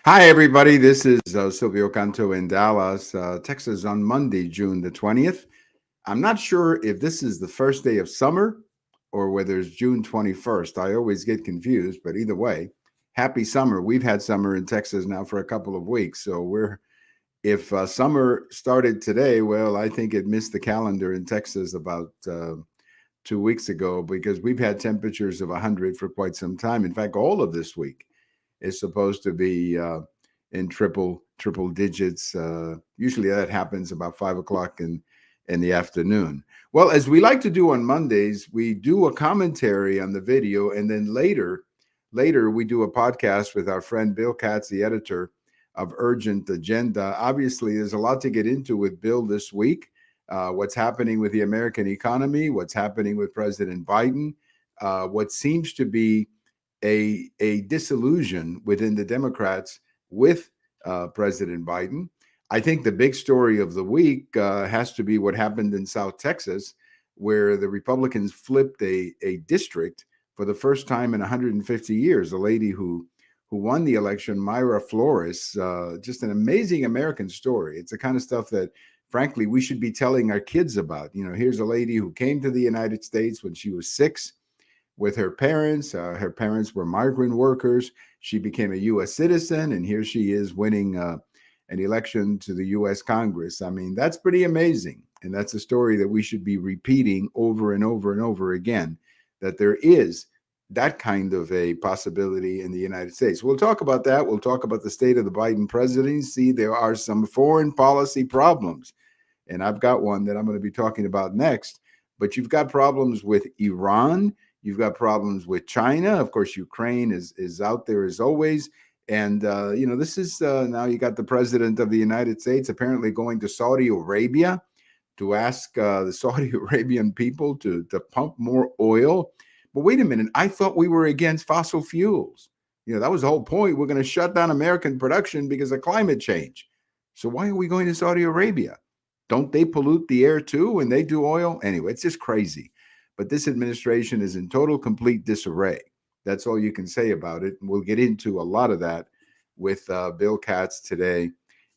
Hi, everybody. This is Silvio Canto in Dallas, Texas on Monday, June the 20th. I'm not sure if this is the first day of summer or whether it's June 21st. I always get confused, but either way, happy summer. We've had summer in Texas now for a couple of weeks. So if summer started today, well, I think it missed the calendar in Texas about 2 weeks ago because we've had temperatures of 100 for quite some time. In fact, all of this week is supposed to be in triple digits. Usually that happens about 5 o'clock in the afternoon. Well, as we like to do on Mondays, we do a commentary on the video, and then later we do a podcast with our friend Bill Katz, the editor of Urgent Agenda. Obviously, there's a lot to get into with Bill this week. What's happening with the American economy, what's happening with President Biden, what seems to be a disillusion within the Democrats with President Biden. I think the big story of the week has to be what happened in South Texas, where the Republicans flipped a district for the first time in 150 years. A lady who won the election, Myra Flores, just an amazing American story. It's the kind of stuff that, frankly, we should be telling our kids about. You know, here's a lady who came to the United States when she was 6 with her parents. Her parents were migrant workers. She became a U.S. citizen, and here she is winning an election to the U.S. Congress. I mean, that's pretty amazing. And that's a story that we should be repeating over and over and over again, that there is that kind of a possibility in the United States. We'll talk about that. We'll talk about the state of the Biden presidency. There are some foreign policy problems, and I've got one that I'm going to be talking about next. But you've got problems with Iran. You've got problems with China. Of course, Ukraine is out there as always. And, this is now you got the president of the United States apparently going to Saudi Arabia to ask the Saudi Arabian people to pump more oil. But wait a minute. I thought we were against fossil fuels. That was the whole point. We're going to shut down American production because of climate change. So why are we going to Saudi Arabia? Don't they pollute the air too when they do oil? Anyway, it's just crazy. But this administration is in total, complete disarray. That's all you can say about it. And we'll get into a lot of that with Bill Katz today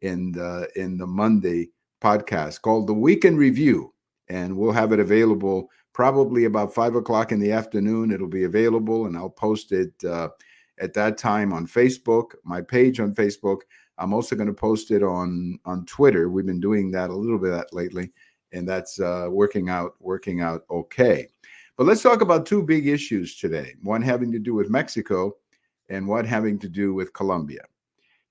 in the Monday podcast called The Weekend Review. And we'll have it available probably about 5 o'clock in the afternoon. It'll be available, and I'll post it at that time on Facebook, my page on Facebook. I'm also going to post it on Twitter. We've been doing that a little bit of that lately, and that's working out okay. But let's talk about two big issues today, one having to do with Mexico and one having to do with Colombia.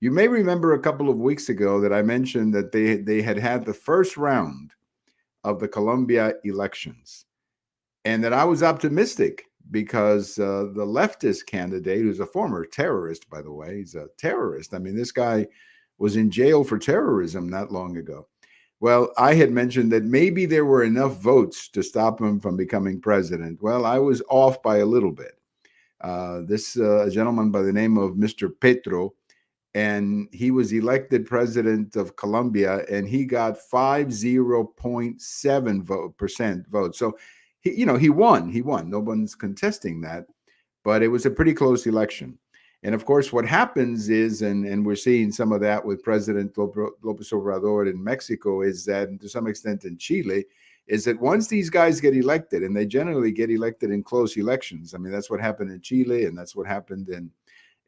You may remember a couple of weeks ago that I mentioned that they had the first round of the Colombia elections, and that I was optimistic because the leftist candidate, who's a former terrorist, by the way, he's a terrorist. I mean, this guy was in jail for terrorism not long ago. Well, I had mentioned that maybe there were enough votes to stop him from becoming president. Well, I was off by a little bit. This gentleman by the name of Mr. Petro, and he was elected president of Colombia, and he got 50.7% votes. So he won. He won. No one's contesting that, but it was a pretty close election. And of course, what happens is, and we're seeing some of that with President Lopez Obrador in Mexico, is that, and to some extent in Chile, is that once these guys get elected, and they generally get elected in close elections, I mean, that's what happened in Chile, and that's what happened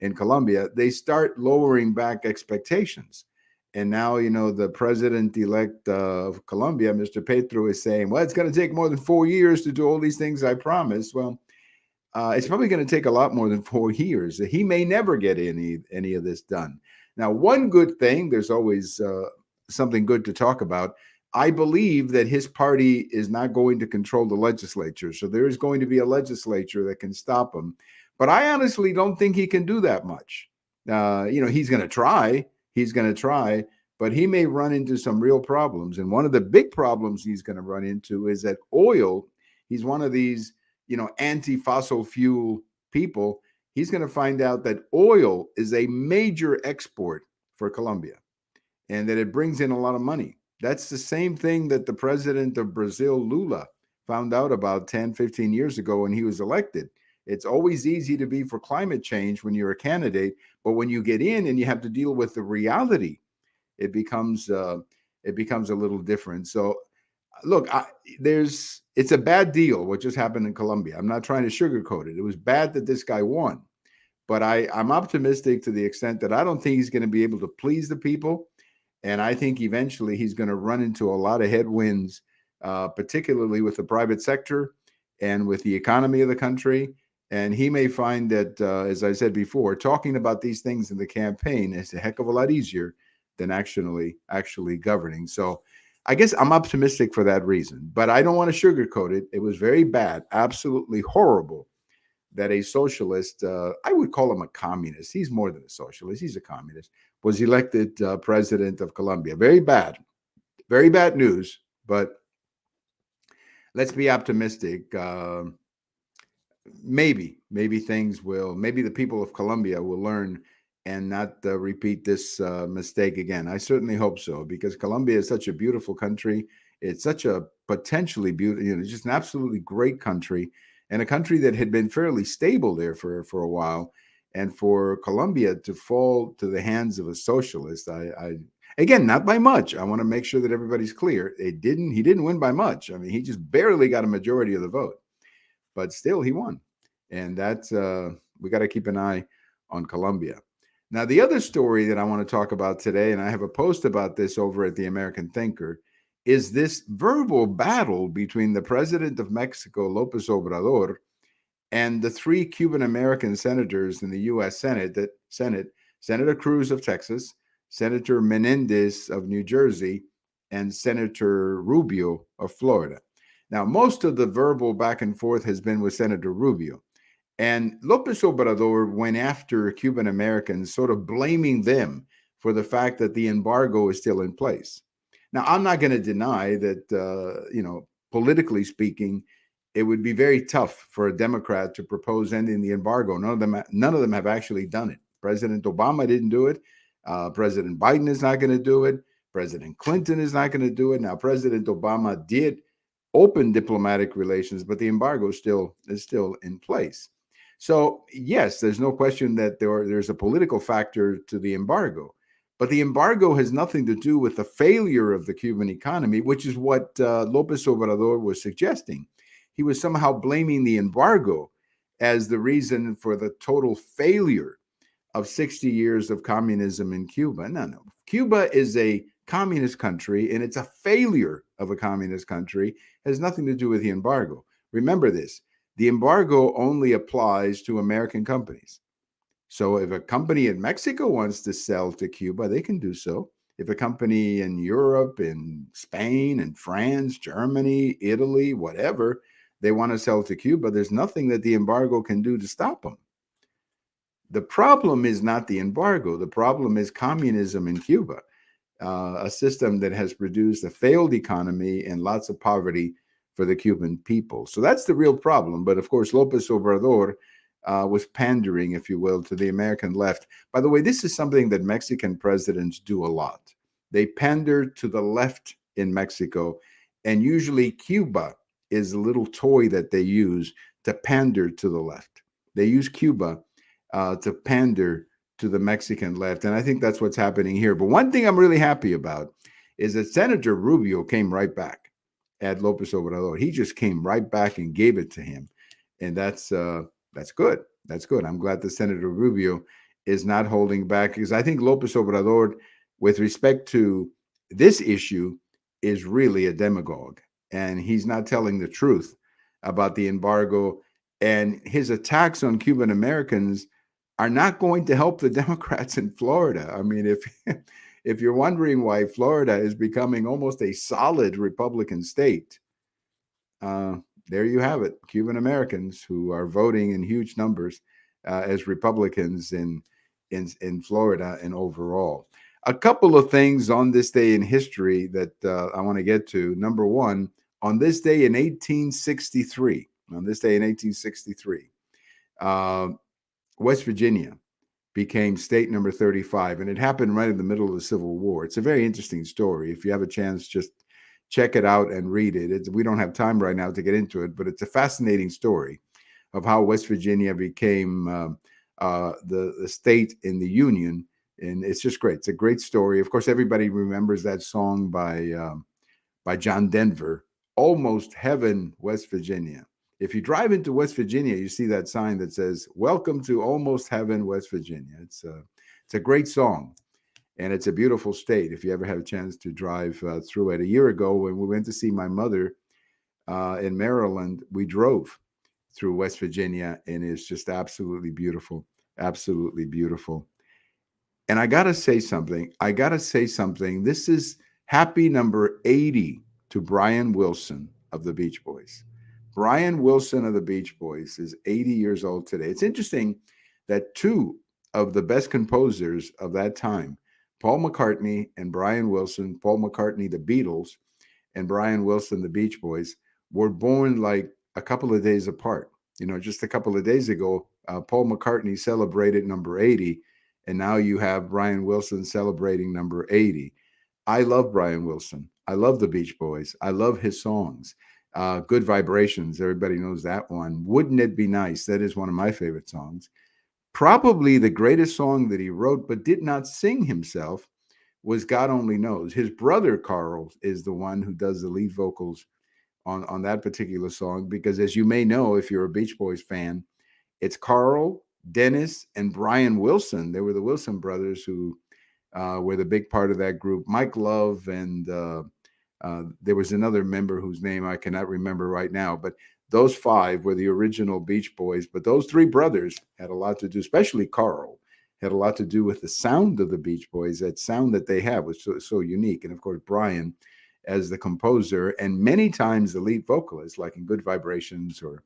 in Colombia, they start lowering back expectations. And now, the president-elect of Colombia, Mr. Petro, is saying, well, it's going to take more than 4 years to do all these things I promised. Well, it's probably going to take a lot more than 4 years. He may never get any of this done. Now, one good thing, there's always something good to talk about. I believe that his party is not going to control the legislature. So there is going to be a legislature that can stop him. But I honestly don't think he can do that much. He's going to try. He's going to try. But he may run into some real problems. And one of the big problems he's going to run into is that oil, he's one of these anti-fossil fuel people. He's going to find out that oil is a major export for Colombia and that it brings in a lot of money. That's the same thing that the president of Brazil, Lula, found out about 10, 15 years ago when he was elected. It's always easy to be for climate change when you're a candidate, but when you get in and you have to deal with the reality, it becomes a little different. So look, it's a bad deal what just happened in Colombia. I'm not trying to sugarcoat it. It was bad that this guy won, but I'm optimistic to the extent that I don't think he's going to be able to please the people, and I think eventually he's going to run into a lot of headwinds, particularly with the private sector and with the economy of the country. And he may find that, as I said before, talking about these things in the campaign is a heck of a lot easier than actually governing. So I guess I'm optimistic for that reason, but I don't want to sugarcoat it. It was very bad, absolutely horrible that a socialist, I would call him a communist. He's more than a socialist. He's a communist, was elected president of Colombia. Very bad news, but let's be optimistic. Maybe maybe the people of Colombia will learn and not repeat this mistake again. I certainly hope so, because Colombia is such a beautiful country. It's such a potentially beautiful, just an absolutely great country, and a country that had been fairly stable there for a while. And for Colombia to fall to the hands of a socialist, I again, not by much. I want to make sure that everybody's clear. He didn't win by much. I mean, he just barely got a majority of the vote, but still he won. And that's we got to keep an eye on Colombia. Now, the other story that I want to talk about today, and I have a post about this over at the American Thinker, is this verbal battle between the president of Mexico, Lopez Obrador, and the three Cuban-American senators in the U.S. Senate, Senator Cruz of Texas, Senator Menendez of New Jersey, and Senator Rubio of Florida. Now, most of the verbal back and forth has been with Senator Rubio. And Lopez Obrador went after Cuban Americans, sort of blaming them for the fact that the embargo is still in place. Now, I'm not going to deny that, politically speaking, it would be very tough for a Democrat to propose ending the embargo. None of them have actually done it. President Obama didn't do it. President Biden is not going to do it. President Clinton is not going to do it. Now, President Obama did open diplomatic relations, but the embargo is still in place. So, yes, there's no question that there's a political factor to the embargo, but the embargo has nothing to do with the failure of the Cuban economy, which is what Lopez Obrador was suggesting. He was somehow blaming the embargo as the reason for the total failure of 60 years of communism in Cuba. No. Cuba is a communist country, and it's a failure of a communist country. It has nothing to do with the embargo. Remember this. The embargo only applies to American companies. So if a company in Mexico wants to sell to Cuba, they can do so. If a company in Europe, in Spain, in France, Germany, Italy, whatever, they want to sell to Cuba, there's nothing that the embargo can do to stop them. The problem is not the embargo. The problem is communism in Cuba, a system that has produced a failed economy and lots of poverty for the Cuban people. So that's the real problem. But of course, Lopez Obrador was pandering, if you will, to the American left. By the way, this is something that Mexican presidents do a lot. They pander to the left in Mexico, and usually Cuba is a little toy that they use to pander to the left. They use Cuba to pander to the Mexican left, and I think that's what's happening here. But one thing I'm really happy about is that Senator Rubio came right back at Lopez Obrador. He just came right back and gave it to him, and that's good. That's good. I'm glad that Senator Rubio is not holding back, because I think Lopez Obrador, with respect to this issue, is really a demagogue, and he's not telling the truth about the embargo. And his attacks on Cuban Americans are not going to help the Democrats in Florida. I mean, if you're wondering why Florida is becoming almost a solid Republican state, there you have it. Cuban Americans who are voting in huge numbers as Republicans in Florida and overall. A couple of things on this day in history that I want to get to. Number one, on this day in 1863, West Virginia became state number 35, and it happened right in the middle of the Civil War. It's a very interesting story. If you have a chance, just check it out and read it. We don't have time right now to get into it, but it's a fascinating story of how West Virginia became the state in the Union. And it's just great. It's a great story. Of course, everybody remembers that song by John Denver, Almost Heaven, West Virginia. If you drive into West Virginia, you see that sign that says, Welcome to Almost Heaven, West Virginia. It's a great song, and it's a beautiful state. If you ever have a chance to drive through it. A year ago, when we went to see my mother in Maryland, we drove through West Virginia, and it's just absolutely beautiful. Absolutely beautiful. And I got to say something. I got to say something. This is happy number 80 to Brian Wilson of the Beach Boys. Brian Wilson of the Beach Boys is 80 years old today. It's interesting that two of the best composers of that time, Paul McCartney and Brian Wilson, Paul McCartney, the Beatles, and Brian Wilson, the Beach Boys, were born like a couple of days apart. You know, just a couple of days ago, Paul McCartney celebrated number 80, and now you have Brian Wilson celebrating number 80. I love Brian Wilson. I love the Beach Boys. I love his songs. Good Vibrations, everybody knows that one. Wouldn't It Be Nice? That is one of my favorite songs. Probably the greatest song that he wrote but did not sing himself was God Only Knows. His brother Carl is the one who does the lead vocals on that particular song, because as you may know, if you're a Beach Boys fan, it's Carl, Dennis, and Brian Wilson. They were the Wilson brothers who were the big part of that group. Mike Love, and there was another member whose name I cannot remember right now, but those five were the original Beach Boys. But those three brothers had a lot to do, especially Carl, had a lot to do with the sound of the Beach Boys. That sound that they have was so unique. And of course, Brian as the composer, and many times the lead vocalist, like in Good Vibrations or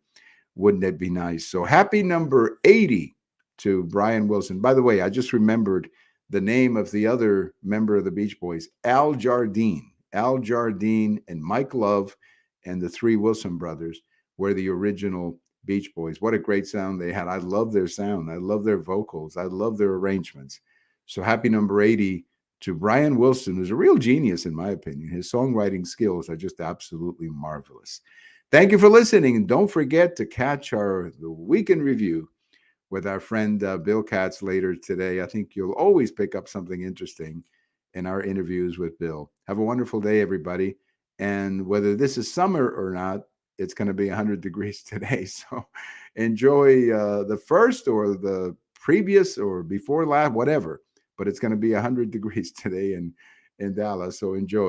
Wouldn't It Be Nice? So happy number 80 to Brian Wilson. By the way, I just remembered the name of the other member of the Beach Boys, Al Jardine. Al Jardine and Mike Love and the three Wilson brothers were the original Beach Boys. What a great sound they had. I love their sound. I love their vocals. I love their arrangements. So happy number 80 to Brian Wilson, who's a real genius, in my opinion. His songwriting skills are just absolutely marvelous. Thank you for listening. And don't forget to catch the weekend review with our friend Bill Katz later today. I think you'll always pick up something interesting in our interviews with Bill. Have a wonderful day, everybody. And whether this is summer or not, it's going to be 100 degrees today. So enjoy the first or the previous or before last, whatever. But it's going to be 100 degrees today in Dallas. So enjoy.